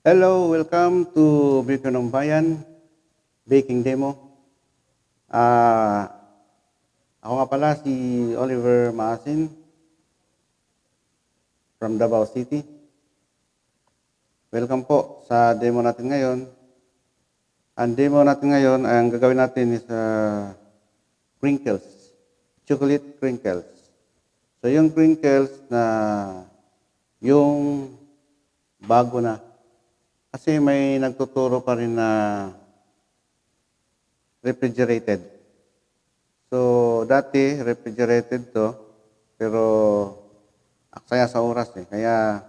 Hello, welcome to Biko ng Bayan Baking Demo. Ah, ako nga pala si Oliver Maasin from Davao City. Welcome po sa demo natin ngayon. Ang demo natin ngayon, ang gagawin natin is crinkles, chocolate crinkles. So yung crinkles na yung bago na. Kasi may nagtuturo pa rin na refrigerated. So, dati, refrigerated to, pero aksaya sa oras eh. Kaya,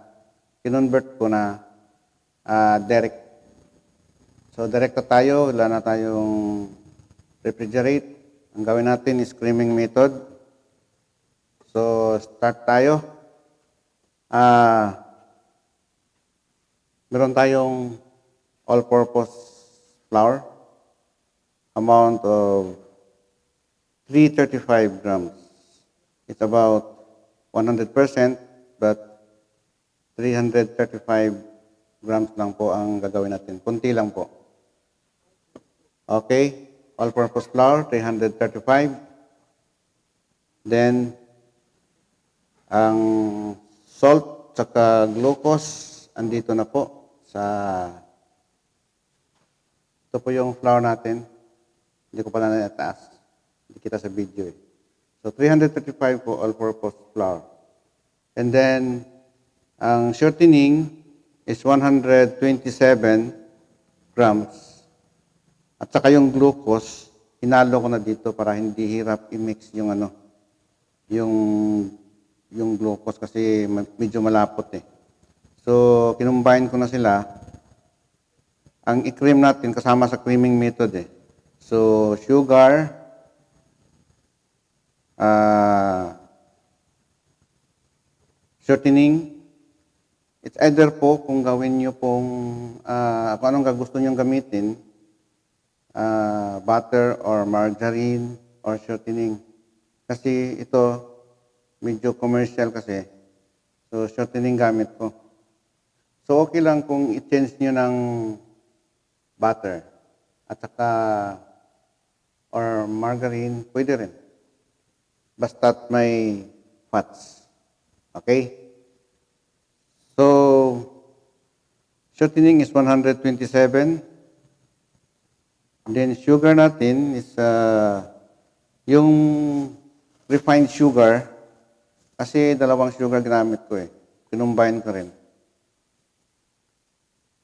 kinonvert ko na direct. So, direct na tayo, wala na tayong refrigerate. Ang gawin natin is creaming method. So, start tayo. Meron tayong all-purpose flour, amount of 335 grams. It's about 100%, but 335 grams lang po ang gagawin natin. Kunti lang po. Okay, all-purpose flour, 335. Then, ang salt tsaka glucose, andito na po ito po yung flour natin. Hindi ko pala na-taas. Hindi kita sa video eh. So, 335 po all-purpose flour. And then, ang shortening is 127 grams. At saka yung glucose, hinalo ko na dito para hindi hirap i-mix yung yung glucose kasi medyo malapot eh. So, kinumbine ko na sila. Ang i-cream natin kasama sa creaming method eh. So, sugar, shortening. It's either po kung gawin nyo pong, kung anong gusto nyo gamitin, butter or margarine or shortening. Kasi ito, medyo commercial kasi. So, shortening gamit ko. So, okay lang kung i-change nyo ng butter at saka or margarine, pwede rin. Basta't may fats. Okay? So, shortening is 127. Then, sugar natin is yung refined sugar kasi dalawang sugar ginamit ko eh. Kinumbine ko rin.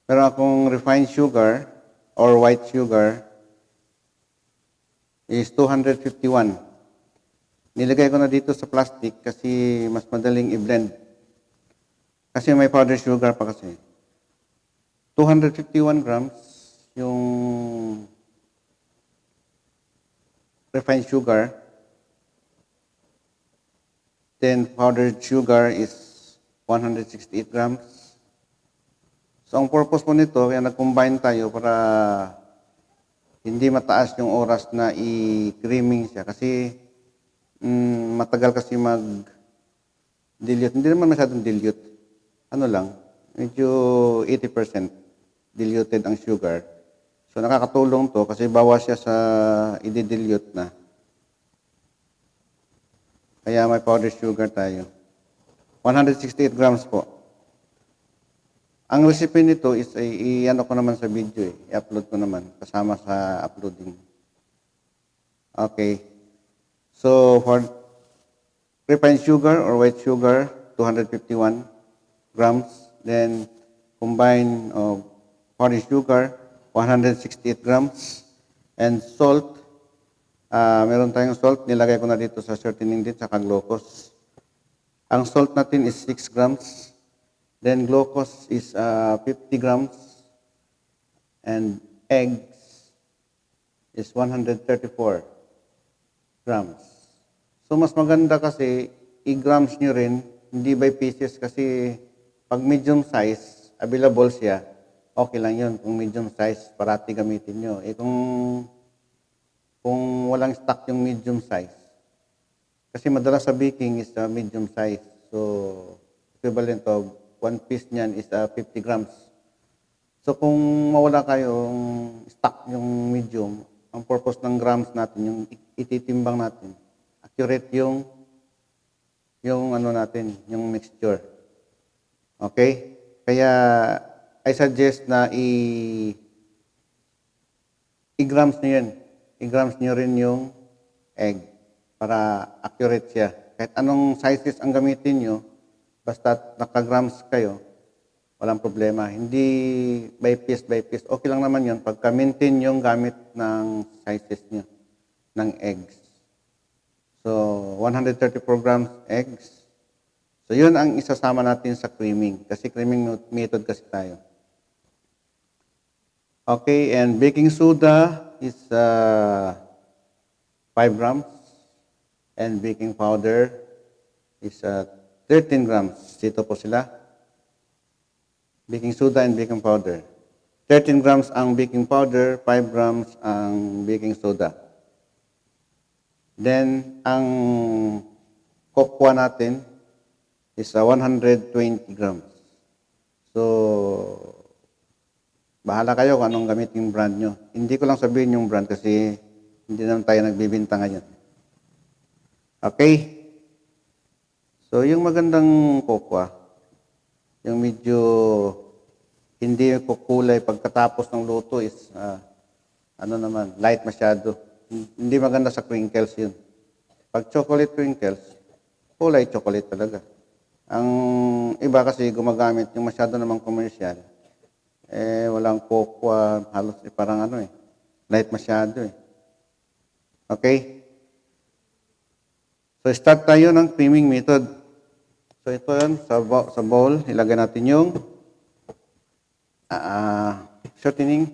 Pero akong refined sugar or white sugar is 251. Nilagay ko na dito sa plastic kasi mas madaling i-blend. Kasi may powder sugar pa kasi. 251 grams yung refined sugar. Then powdered sugar is 168 grams. So, ang purpose po nito, kaya nag-combine tayo para hindi mataas yung oras na i-creaming siya. Kasi matagal kasi mag-dilute. Hindi naman masyadong dilute. Ano lang, medyo 80% diluted ang sugar. So, nakakatulong to kasi bawas siya sa i-dilute na. Kaya may powder sugar tayo. 168 grams po. Ang recipe nito is i-ano ko naman sa video eh. I-upload ko naman kasama sa uploading. Okay. So for refined sugar or white sugar, 251 grams. Then combine of powdered sugar, 168 grams. And salt, meron tayong salt. Nilagay ko na dito sa shortening din, saka glucose. Ang salt natin is 6 grams. Then glucose is 50 grams and eggs is 134 grams. So mas maganda kasi i-grams nyo rin, hindi by pieces kasi pag medium size, available siya, okay lang yun. Kung medium size, parati gamitin nyo. Eh kung walang stock yung medium size, kasi madalas sa baking is medium size. So equivalent of 1 piece niyan is 50 grams. So kung mawala kayong stock yung medium, ang purpose ng grams natin, yung ititimbang natin, accurate yung ano natin, yung mixture. Okay? Kaya I suggest na i-grams nyo yan. I-grams nyo rin yung egg para accurate siya. Kahit anong sizes ang gamitin nyo, basta naka-grams kayo, walang problema. Hindi by piece by piece. Okay lang naman yun pagka maintain yung gamit ng sizes nyo ng eggs. So, 134 grams eggs. So, yun ang isasama natin sa creaming. Kasi creaming method kasi tayo. Okay, and baking soda is 5 grams. And baking powder is 13 grams. Dito po sila. Baking soda and baking powder. 13 grams ang baking powder, 5 grams ang baking soda. Then, ang cocoa natin is 120 grams. So, bahala kayo kung anong gamit yung brand nyo. Hindi ko lang sabihin yung brand kasi hindi naman tayo nagbibinta ngayon. Okay? So, yung magandang cocoa, yung medyo hindi kukulay pagkatapos ng luto is, light masyado. Hindi maganda sa crinkles yun. Pag chocolate crinkles, kulay chocolate talaga. Ang iba kasi gumagamit yung masyado namang commercial, walang cocoa, halos parang light masyado eh. Okay? So, start tayo ng creaming method. So, ito yan, sa bowl, ilagay natin yung shortening.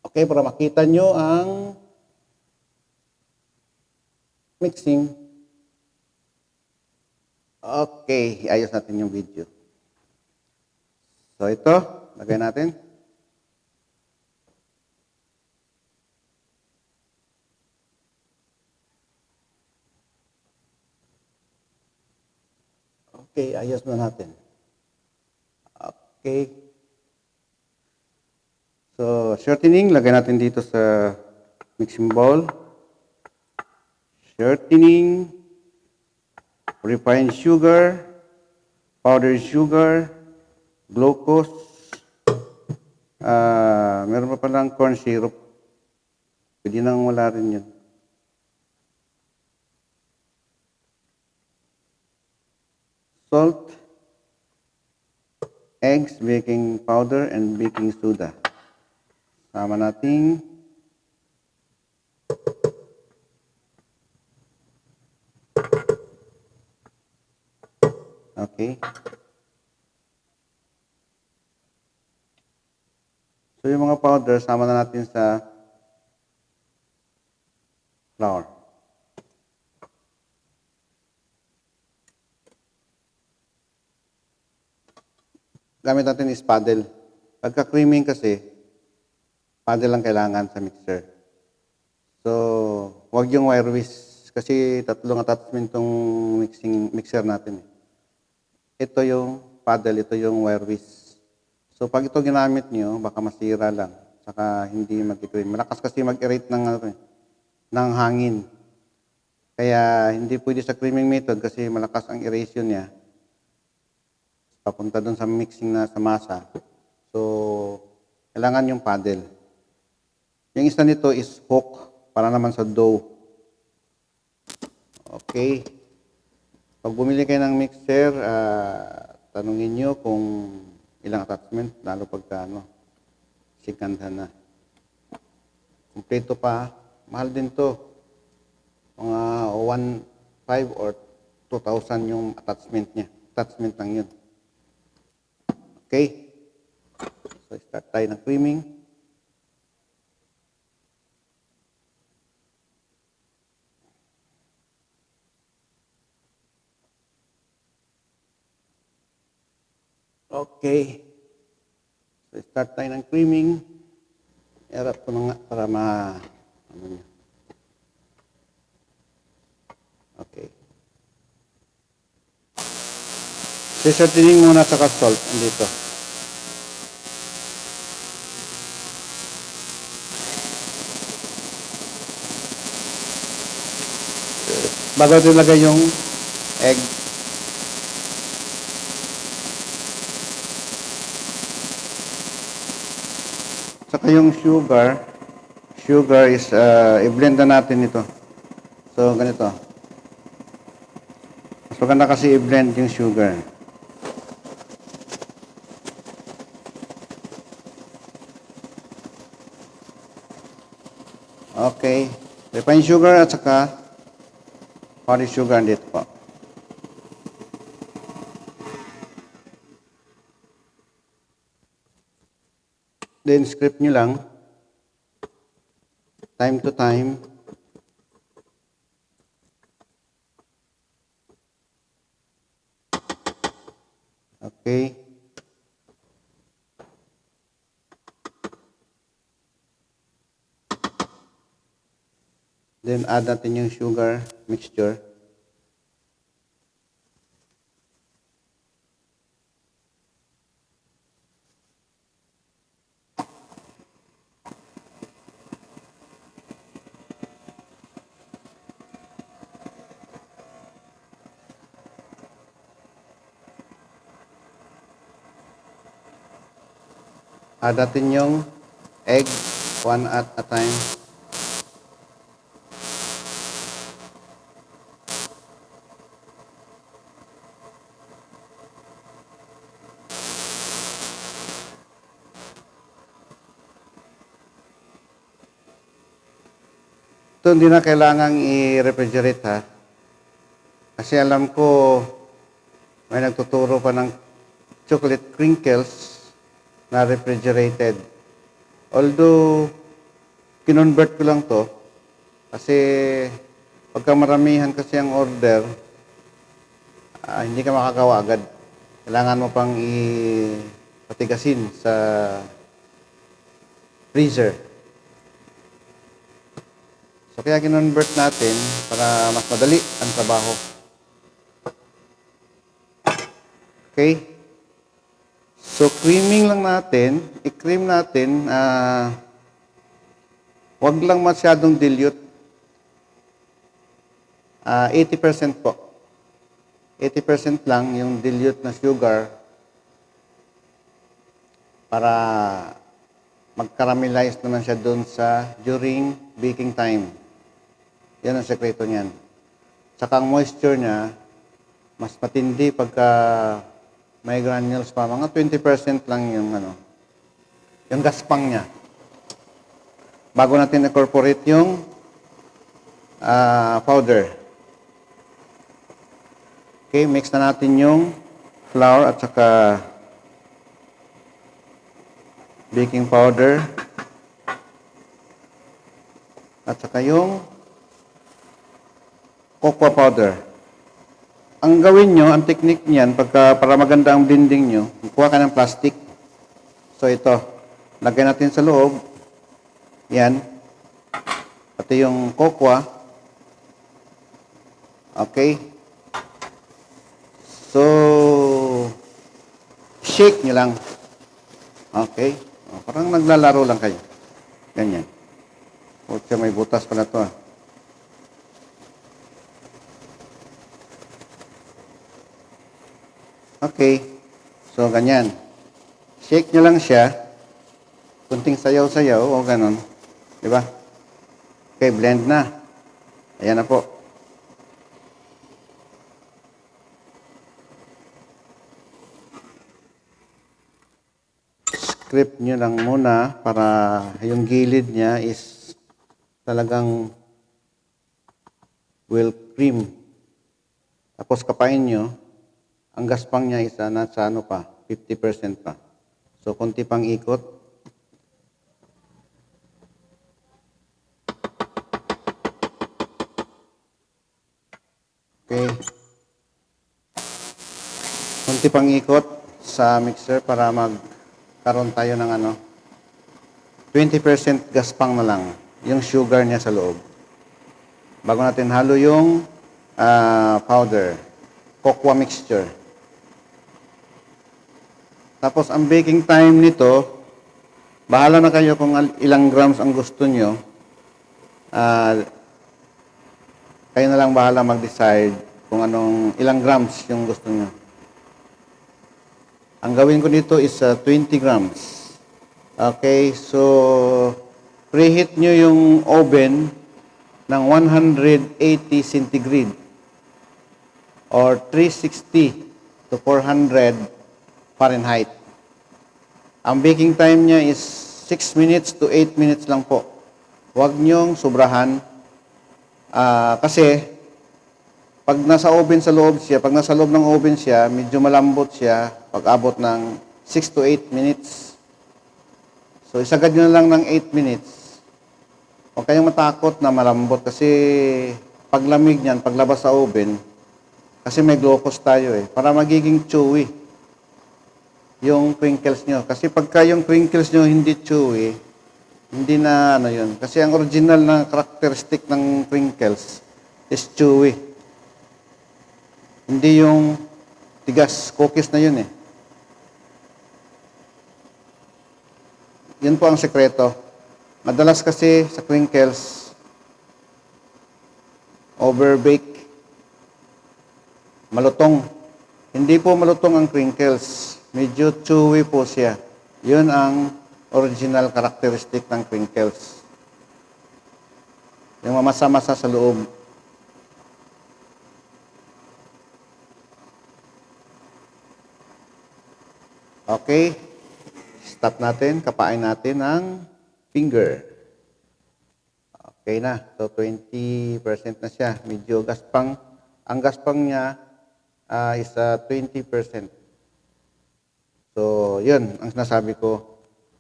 Okay, para makita nyo ang mixing. Okay, ayos natin yung video. So, ito, lagay natin. Okay, ayos na natin. Okay. So, shortening, lagay natin dito sa mixing bowl. Shortening, refined sugar, powdered sugar, glucose, meron pa palang corn syrup. Pwede nang wala rin yun. Salt, eggs, baking powder, and baking soda. Sama natin. Okay. So, yung mga powder, sama na natin sa flour. Gamit natin is paddle. Pagka creaming kasi, paddle lang kailangan sa mixer. So, huwag yung wire whisk kasi tatlong attachment tong mixer natin. Ito yung paddle, ito yung wire whisk. So, pag ito ginamit nyo, baka masira lang. Saka hindi mag-cream. Malakas kasi mag-erate ng hangin. Kaya hindi pwede sa creaming method kasi malakas ang aeration niya. Papunta dun sa mixing na sa masa. So, kailangan yung paddle. Yung isa nito is hook para naman sa dough. Okay. Pag bumili kayo ng mixer, tanungin nyo kung ilang attachment, lalo pagka sikanda na. Kompleto pa, mahal din to. Mga 1,500 or 2,000 yung attachment niya. Attachment lang yun. Okay. So, start tayo ng creaming. Okay. So, start tayo ng creaming. Erap ko na nga para niya. Okay. Sisartining muna sa salt dito. bago natin ilagay yung egg. Saka yung sugar is, i-blend na natin ito. So, ganito. Mas maganda kasi i-blend yung sugar. Okay. Refined sugar at saka powdered sugar dito po. Then, script nyo lang. Time to time. Okay. Then, add natin yung sugar mixture. Add natin yung egg, one at a time. Ito hindi na kailangang i-refrigerate ha. Kasi alam ko may nagtuturo pa ng chocolate crinkles na refrigerated. Although, kinonvert ko lang to kasi pagka maramihan kasi ang order, hindi ka makagawa agad. Kailangan mo pang ipatigasin sa freezer. So, kaya kinonvert natin para mas madali ang trabaho. Okay? So, creaming lang natin, i-cream natin, wag lang masyadong dilute. 80% po. 80% lang yung dilute na sugar para mag-caramelize naman siya doon during baking time. Yan ang sekreto niyan. Saka ang moisture niya, mas matindi pagka may granules pa. Mga 20% lang yung yung gaspang niya. Bago natin incorporate yung powder. Okay, mix na natin yung flour at saka baking powder at saka yung cocoa powder. Ang gawin nyo, ang technique niyan, para maganda ang blending nyo, kuha ka ng plastic. So ito, lagay natin sa loob. Yan. Pati yung cocoa. Okay. So, shake nyo lang. Okay. Parang naglalaro lang kayo. Ganyan. O, may butas pala to. Okay. So, ganyan. Shake nyo lang siya. Kunting sayaw-sayaw o ganon. Diba? Okay, blend na. Ayan na po. Script nyo lang muna para yung gilid niya is talagang well cream. Tapos kapain nyo. Ang gaspang niya is nasa 50% pa. So, konti pang ikot. Okay. Konti pang ikot sa mixer para magkaroon tayo ng 20% gaspang na lang yung sugar niya sa loob. Bago natin halo yung powder, cocoa mixture. Tapos, ang baking time nito, bahala na kayo kung ilang grams ang gusto nyo. Kayo na lang bahala mag-decide kung ilang grams yung gusto nyo. Ang gawin ko dito is 20 grams. Okay, so preheat nyo yung oven ng 180 centigrade or 360 to 400 Fahrenheit. Ang baking time niya is 6 minutes to 8 minutes lang po. Huwag nyong sobrahan. Kasi pag nasa oven sa loob siya, pag nasa loob ng oven siya, medyo malambot siya pag abot ng 6 to 8 minutes. So isagad nyo na lang ng 8 minutes. Huwag kayong matakot na malambot kasi paglamig niyan, paglabas sa oven, kasi may glucose tayo para magiging chewy yung crinkles nyo. Kasi pagka yung crinkles nyo hindi chewy, hindi na yun. Kasi ang original na characteristic ng crinkles is chewy. Hindi yung tigas, cookies na yun Yun po ang sekreto. Madalas kasi sa crinkles, overbake, malutong. Hindi po malutong ang crinkles. Medyo chewy po siya. Yun ang original characteristic ng crinkles. Yung mamasa-masa sa loob. Okay. Stop natin. Kapain natin ang finger. Okay na. So, 20% na siya. Medyo gaspang. Ang gaspang niya is 20%. So, yun ang sinasabi ko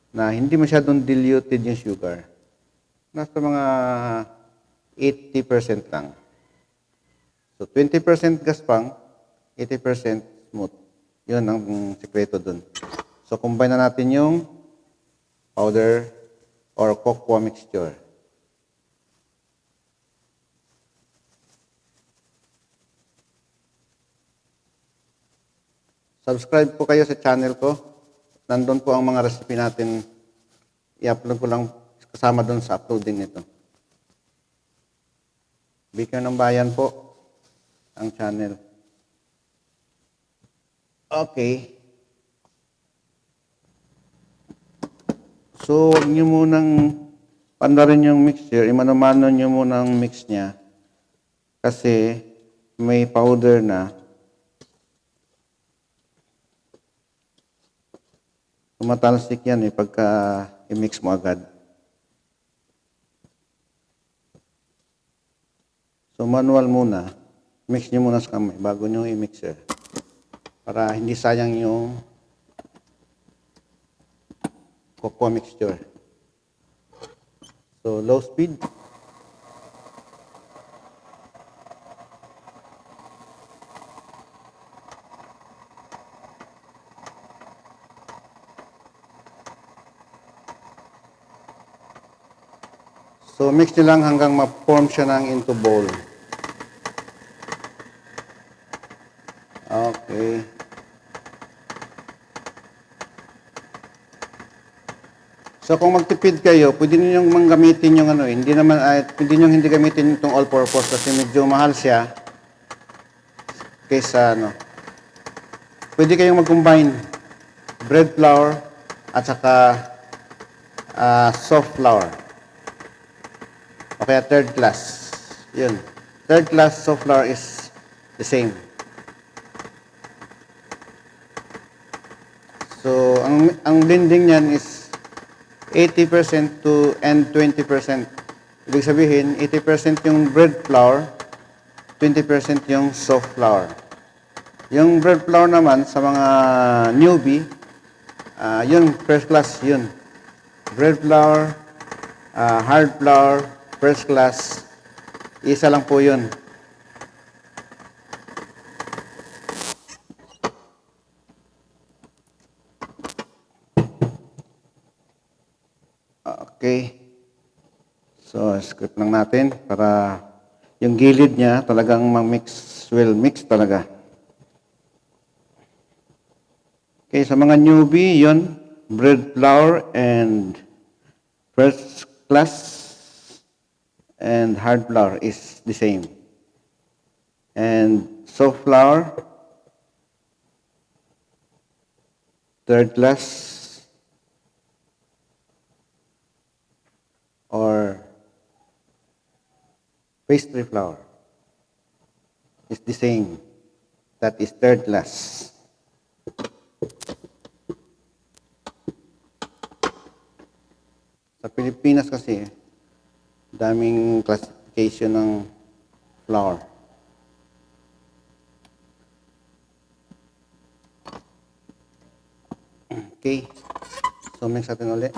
na hindi masyadong diluted yung sugar. Nasa mga 80% lang. So, 20% gaspang, 80% smooth. Yun ang sekreto dun. So, combine na natin yung powder or cocoa mixture. Subscribe po kayo sa channel ko. Nandun po ang mga recipe natin. I-upload ko lang kasama doon sa uploading nito. Bigyan ng Bayan po ang channel. Okay. So, huwag nyo munang pandarin yung mixture. Imano-mano nyo munang mix niya. Kasi may powder na. Tumatalsik yan pagka i-mix mo agad. So manual muna. Mix nyo muna sa kamay bago nyo i-mixer. Para hindi sayang yung cocoa mixture. So low speed. So, mix nyo lang hanggang ma-form siya ng into bowl. Okay. So, kung magtipid kayo, pwede nyo yung gamitin yung hindi naman, pwede nyo hindi gamitin itong all-purpose kasi medyo mahal siya. Kaysa, Pwede kayong mag-combine bread flour at saka soft flour. O kaya third class. Yun. Third class soft flour is the same. So, ang blending niyan is 80% and 20%. Ibig sabihin, 80% yung bread flour, 20% yung soft flour. Yung bread flour naman, sa mga newbie, yun, first class, yun. Bread flour, hard flour, first class, isa lang po yun. Okay. So, script lang natin para yung gilid niya talagang will mix talaga. Okay, sa mga newbie, yun, bread flour and first class and hard flour is the same. And soft flour, third class, or pastry flour is the same. That is third class. Sa Pilipinas kasi, daming classification ng flour. Okay. So, mix natin ulit.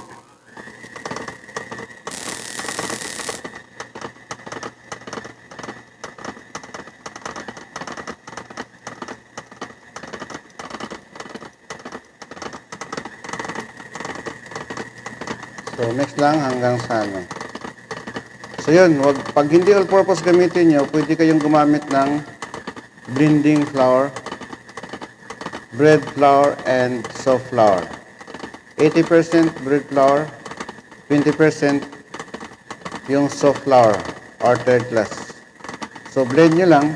So, mix lang hanggang sa ano. So, yun. Pag hindi all-purpose gamitin nyo, pwede kayong gumamit ng blending flour, bread flour, and soft flour. 80% bread flour, 20% yung soft flour or third class. So, blend nyo lang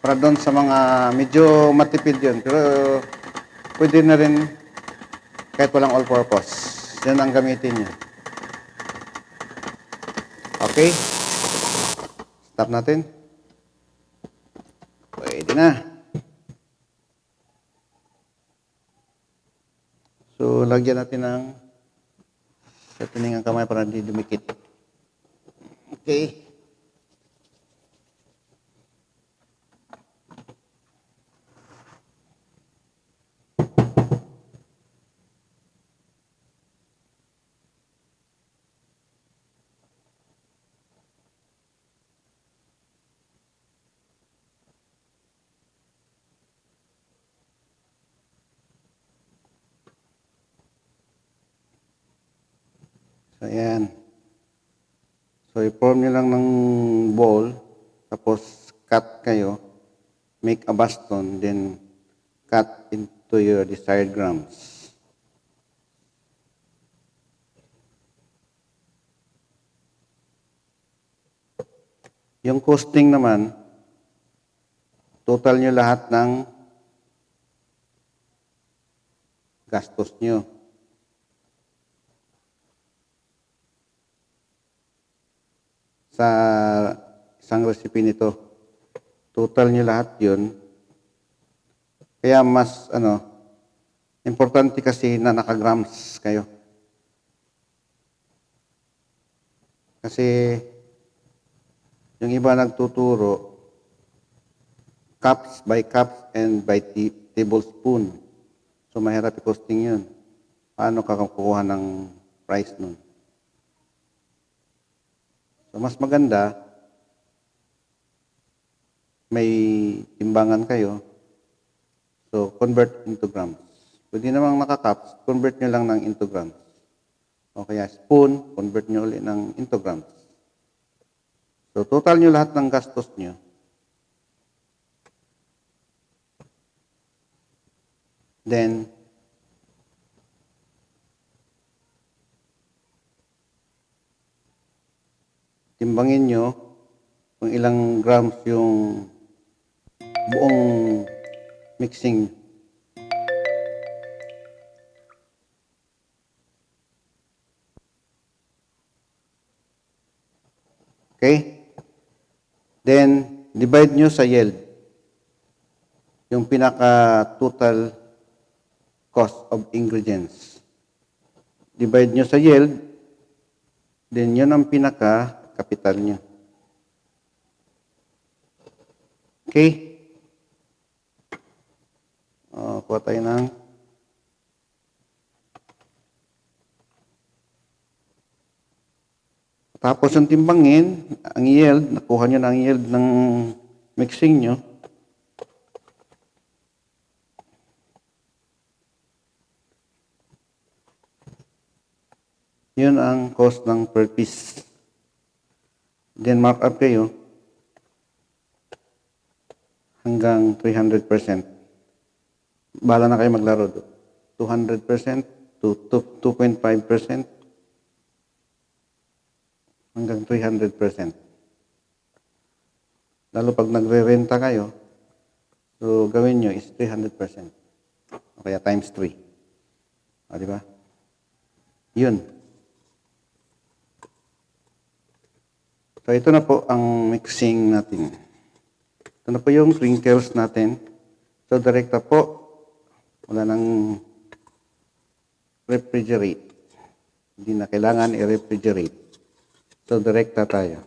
para doon sa mga medyo matipid yun. Pero, pwede na rin kahit walang all-purpose. Yan ang gamitin nyo. Okay? Stop natin. Pwede na. So, lagyan natin ng settling ang kamay para hindi dumikit. Okay. So, ayan. So, i-form nyo lang ng ball, tapos cut kayo, make a baston, then cut into your desired grams. Yung costing naman, total nyo lahat ng gastos nyo. Sa isang recipe nito. Total nyo lahat yun. Kaya mas, importante kasi na nakagrams kayo. Kasi, yung iba nagtuturo, cups by cups and by tablespoon. So, mahirap i-costing yun. Paano ka kukuha ng price nun? So, mas maganda, may timbangan kayo. So, convert into grams. Pwede namang naka-cups, convert nyo lang ng into grams. O kaya spoon, convert nyo ulit ng into grams. So, total nyo lahat ng gastos nyo. Then, timbangin nyo kung ilang grams yung buong mixing. Okay? Then, divide nyo sa yield. Yung pinaka-total cost of ingredients. Divide nyo sa yield, then yun ang pinaka-kapital nyo. Okay? Kuha tayo ng tapos yung timbangin, ang yield, nakuha nyo na ang yield ng mixing nyo. Yun ang cost ng per piece. Then mark up kayo hanggang 300%. Bahala na kayo maglaro doon. 200% to 2.5% hanggang 300%. Lalo pag nagre-renta kayo, so gawin nyo is 300%. O kaya times 3. O, di ba? Yun. So, ito na po ang mixing natin. Ito na po yung crinkles natin. So, direkta po. Wala nang refrigerate. Hindi na kailangan i-refrigerate. So, direkta tayo.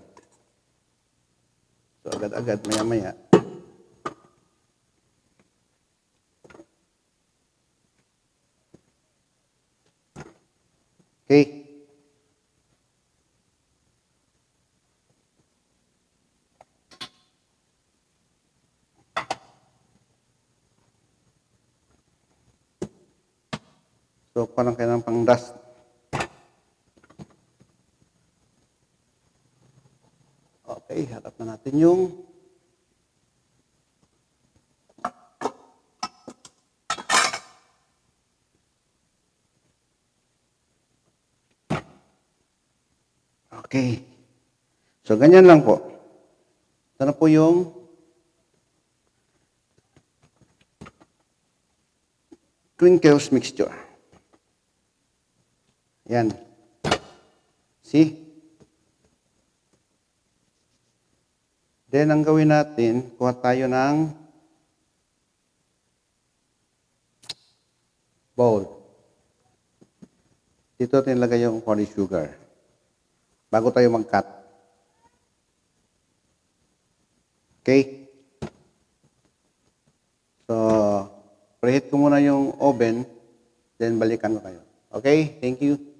So, agad-agad, maya-maya. Okay. So, parang kailangan pang dust. Okay, harap na natin yung okay. So, ganyan lang po. Ito na po yung crinkles mixture. Yan. See? Then, ang gawin natin, kuha tayo ng bowl. Dito natin lagay yung powdered sugar. Bago tayo mag-cut. Okay? So, preheat ko muna yung oven, then balikan ko kayo. Okay? Thank you.